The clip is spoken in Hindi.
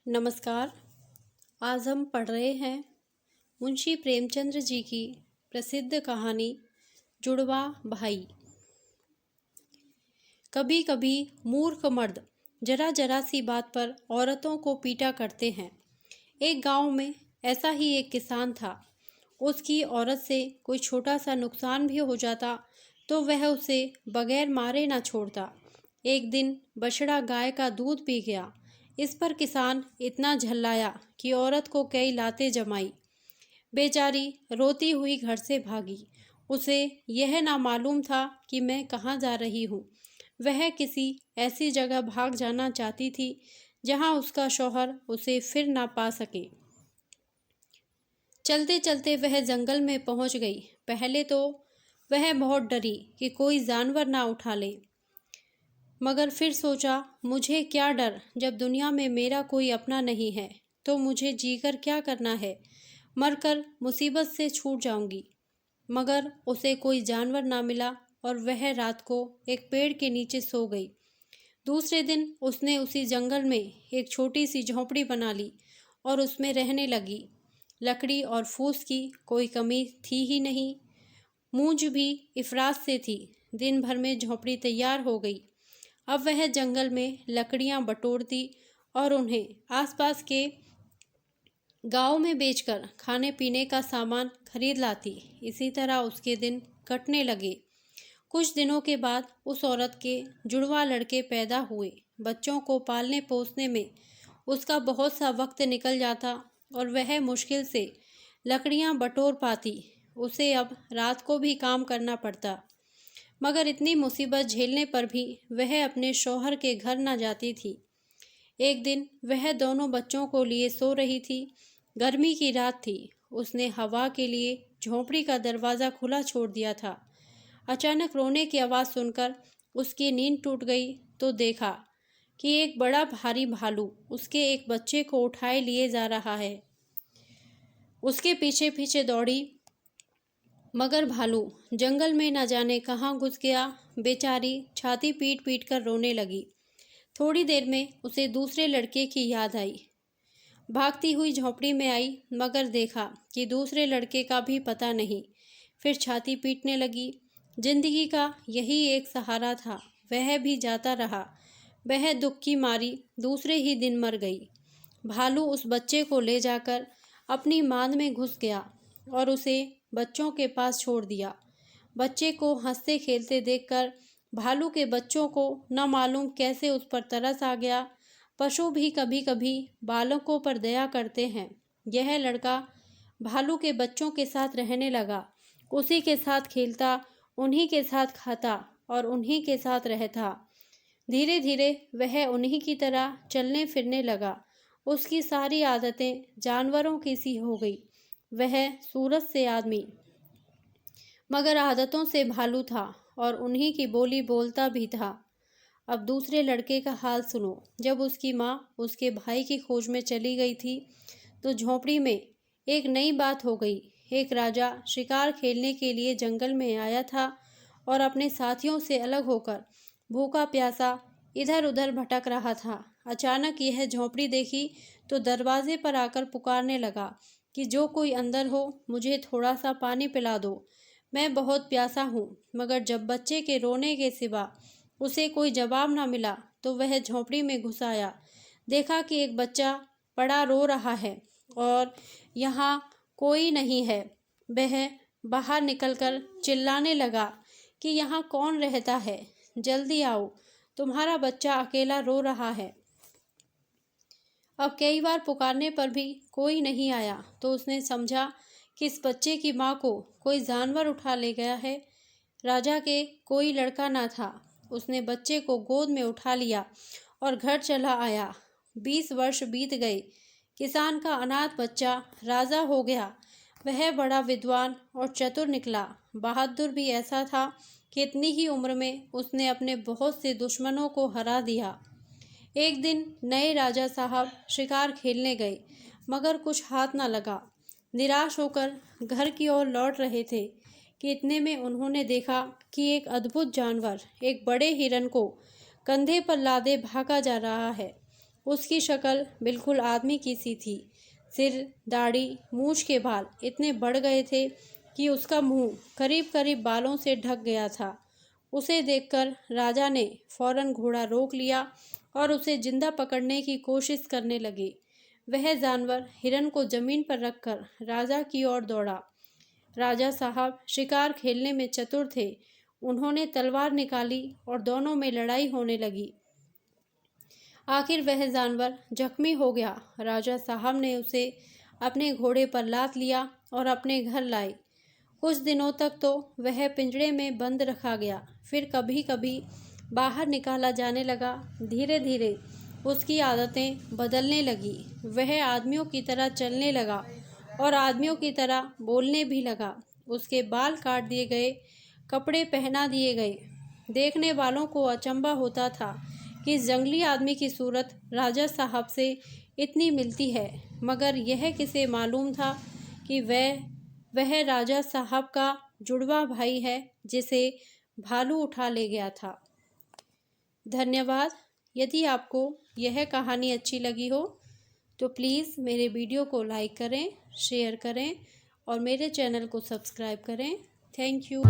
नमस्कार। आज हम पढ़ रहे हैं मुंशी प्रेमचंद्र जी की प्रसिद्ध कहानी जुड़वा भाई। कभी कभी मूर्ख मर्द जरा जरा सी बात पर औरतों को पीटा करते हैं। एक गांव में ऐसा ही एक किसान था। उसकी औरत से कोई छोटा सा नुकसान भी हो जाता तो वह उसे बगैर मारे ना छोड़ता। एक दिन बछड़ा गाय का दूध पी गया। इस पर किसान इतना झल्लाया कि औरत को कई लातें जमाई। बेचारी रोती हुई घर से भागी। उसे यह ना मालूम था कि मैं कहाँ जा रही हूँ। वह किसी ऐसी जगह भाग जाना चाहती थी जहाँ उसका शौहर उसे फिर ना पा सके। चलते चलते वह जंगल में पहुँच गई। पहले तो वह बहुत डरी कि कोई जानवर ना उठा ले, मगर फिर सोचा, मुझे क्या डर जब दुनिया में मेरा कोई अपना नहीं है, तो मुझे जीकर क्या करना है, मरकर मुसीबत से छूट जाऊंगी। मगर उसे कोई जानवर ना मिला और वह रात को एक पेड़ के नीचे सो गई। दूसरे दिन उसने उसी जंगल में एक छोटी सी झोंपड़ी बना ली और उसमें रहने लगी। लकड़ी और फूस की कोई कमी थी ही नहीं। मूंज भी इफरात से थी। दिन भर में झोंपड़ी तैयार हो गई। अब वह जंगल में लकड़ियां बटोरती और उन्हें आसपास के गांव में बेचकर खाने पीने का सामान खरीद लाती। इसी तरह उसके दिन कटने लगे। कुछ दिनों के बाद उस औरत के जुड़वा लड़के पैदा हुए। बच्चों को पालने पोसने में उसका बहुत सा वक्त निकल जाता और वह मुश्किल से लकड़ियां बटोर पाती। उसे अब रात को भी काम करना पड़ता। मगर इतनी मुसीबत झेलने पर भी वह अपने शौहर के घर न जाती थी। एक दिन वह दोनों बच्चों को लिए सो रही थी। गर्मी की रात थी। उसने हवा के लिए झोंपड़ी का दरवाज़ा खुला छोड़ दिया था। अचानक रोने की आवाज़ सुनकर उसकी नींद टूट गई तो देखा कि एक बड़ा भारी भालू उसके एक बच्चे को उठाए लिए जा रहा है। उसके पीछे पीछे दौड़ी, मगर भालू जंगल में न जाने कहाँ घुस गया। बेचारी छाती पीट पीट कर रोने लगी। थोड़ी देर में उसे दूसरे लड़के की याद आई। भागती हुई झोंपड़ी में आई, मगर देखा कि दूसरे लड़के का भी पता नहीं। फिर छाती पीटने लगी। जिंदगी का यही एक सहारा था, वह भी जाता रहा। वह दुख की मारी दूसरे ही दिन मर गई। भालू उस बच्चे को ले जाकर अपनी मांद में घुस गया और उसे बच्चों के पास छोड़ दिया। बच्चे को हंसते खेलते देखकर भालू के बच्चों को न मालूम कैसे उस पर तरस आ गया। पशु भी कभी कभी बालकों पर दया करते हैं। यह लड़का भालू के बच्चों के साथ रहने लगा। उसी के साथ खेलता, उन्हीं के साथ खाता और उन्हीं के साथ रहता। धीरे धीरे वह उन्हीं की तरह चलने फिरने लगा। उसकी सारी आदतें जानवरों की सी हो गई। वह सूरत से आदमी, मगर आदतों से भालू था और उन्हीं की बोली बोलता भी था। अब दूसरे लड़के का हाल सुनो। जब उसकी माँ उसके भाई की खोज में चली गई थी तो झोंपड़ी में एक नई बात हो गई। एक राजा शिकार खेलने के लिए जंगल में आया था और अपने साथियों से अलग होकर भूखा प्यासा इधर उधर भटक रहा था। अचानक यह झोंपड़ी देखी तो दरवाजे पर आकर पुकारने लगा कि जो कोई अंदर हो, मुझे थोड़ा सा पानी पिला दो, मैं बहुत प्यासा हूँ। मगर जब बच्चे के रोने के सिवा उसे कोई जवाब ना मिला तो वह झोंपड़ी में घुस आया। देखा कि एक बच्चा पड़ा रो रहा है और यहाँ कोई नहीं है। वह बाहर निकलकर चिल्लाने लगा कि यहाँ कौन रहता है, जल्दी आओ, तुम्हारा बच्चा अकेला रो रहा है। अब कई बार पुकारने पर भी कोई नहीं आया तो उसने समझा कि इस बच्चे की माँ को कोई जानवर उठा ले गया है। राजा के कोई लड़का ना था। उसने बच्चे को गोद में उठा लिया और घर चला आया। 20 वर्ष बीत गए। किसान का अनाथ बच्चा राजा हो गया। वह बड़ा विद्वान और चतुर निकला। बहादुर भी ऐसा था कि इतनी ही उम्र में उसने अपने बहुत से दुश्मनों को हरा दिया। एक दिन नए राजा साहब शिकार खेलने गए, मगर कुछ हाथ न लगा। निराश होकर घर की ओर लौट रहे थे कि इतने में उन्होंने देखा कि एक अद्भुत जानवर एक बड़े हिरन को कंधे पर लादे भागा जा रहा है। उसकी शक्ल बिल्कुल आदमी की सी थी। सिर, दाढ़ी, मूछ के बाल इतने बढ़ गए थे कि उसका मुंह करीब करीब बालों से ढक गया था। उसे देखकर राजा ने फौरन घोड़ा रोक लिया और उसे जिंदा पकड़ने की कोशिश करने लगे। वह जानवर हिरन को जमीन पर रखकर राजा की ओर दौड़ा। राजा साहब शिकार खेलने में चतुर थे। उन्होंने तलवार निकाली और दोनों में लड़ाई होने लगी। आखिर वह जानवर जख्मी हो गया। राजा साहब ने उसे अपने घोड़े पर लाद लिया और अपने घर लाए। कुछ दिनों तक तो वह पिंजड़े में बंद रखा गया, फिर कभी कभी बाहर निकाला जाने लगा। धीरे धीरे उसकी आदतें बदलने लगी। वह आदमियों की तरह चलने लगा और आदमियों की तरह बोलने भी लगा। उसके बाल काट दिए गए, कपड़े पहना दिए गए। देखने वालों को अचंभा होता था कि इस जंगली आदमी की सूरत राजा साहब से इतनी मिलती है, मगर यह किसे मालूम था कि वह राजा साहब का जुड़वा भाई है जिसे भालू उठा ले गया था। धन्यवाद। यदि आपको यह कहानी अच्छी लगी हो तो प्लीज़ मेरे वीडियो को लाइक करें, शेयर करें और मेरे चैनल को सब्सक्राइब करें। Thank you.